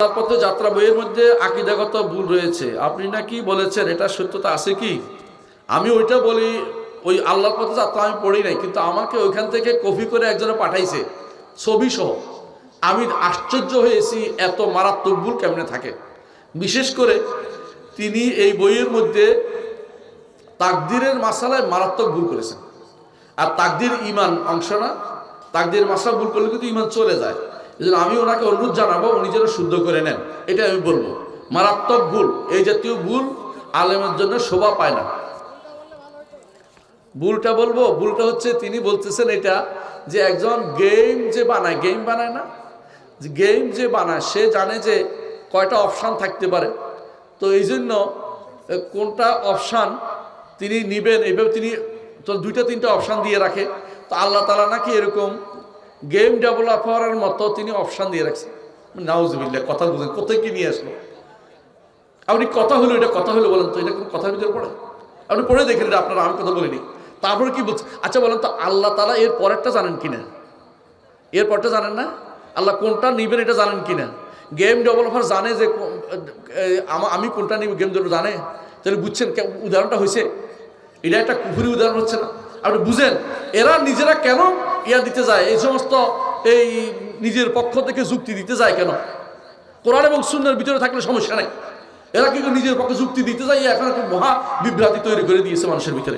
আল্লাহর পথে যাত্রা বইয়ের মধ্যে আকীদাগত ভুল রয়েছে, আপনি নাকি বলেছেন, এটা সত্যতা আছে কি? আমি ওইটা বলি, ওই আল্লাহর পথে যাত্রা আমি পড়ি নাই, কিন্তু আমাকে ওইখান থেকে কপি করে একজনে পাঠাইছে ছবি সহ। আমি আশ্চর্য হয়েছি এত মারাত্মক ভুল কেমনে থাকে। বিশেষ করে তিনি এই বইয়ের মধ্যে তাকদীরের মাসালায় মারাত্মক ভুল করেছেন। আর তাকদীর ঈমান অংশ না, তাকদীর মাসলা ভুল করলে কিন্তু ঈমান চলে যায়। এই আমি ওনাকে অনুরোধ জানাবো উনি যেন শুদ্ধ করে নেন, এটা আমি বলবো। মারাত্মক ভুল, এই জাতীয় ভুল আলেমের জন্য শোভা পায় না। ভুলটা বলবো, ভুলটা হচ্ছে তিনি বলতেছেন এটা যে একজন গেম যে বানায়, গেম বানায় না, গেম যে বানায় সে জানে যে কয়টা অপশান থাকতে পারে, তো এই জন্য কোনটা অপশান তিনি নিবেন এইভাবে তিনি তো দুইটা তিনটা অপশান দিয়ে রাখে। তো আল্লাহ তাআলা নাকি এরকম গেম ডেভেলপারের মতো তিনি অপশান দিয়ে রাখছেন। নাউজুবিল্লাহ, কথা বুঝেন কোথায় কি নিয়ে আসলো আপনি? কথা হলো, এটা কথা হলো বলেন তো, এটা কোনো কথার ভিতরে পড়ে? আপনি পড়ে দেখেন এটা আপনারা, আমি কথা বলিনি। তারপরে কি বলছে? আচ্ছা বলেন তো, আল্লাহ তাআলা এর পরেরটা জানেন কিনা? এর পরটা জানেন না? আল্লাহ কোনটা নিবেন এটা জানেন কিনা? গেম ডেভেলপার জানে যে আমি কোনটা নিব, গেম ডেভেলপার জানে। তাহলে বুঝছেন উদাহরণটা হয়েছে, এটা একটা কুফুরি উদাহরণ হচ্ছে না? আপনি বুঝেন এরা নিজেরা কেন ইয়া দিতে যায়, এই সমস্ত এই নিজের পক্ষ থেকে যুক্তি দিতে যায় কেন? কোরআন এবং সুন্নাহর ভিতরে থাকলে সমস্যা নেই, এরা কিন্তু নিজের পক্ষে যুক্তি দিতে যায়, এখন একটা মহা বিভ্রান্তি তৈরি করে দিয়েছে মানুষের ভিতরে।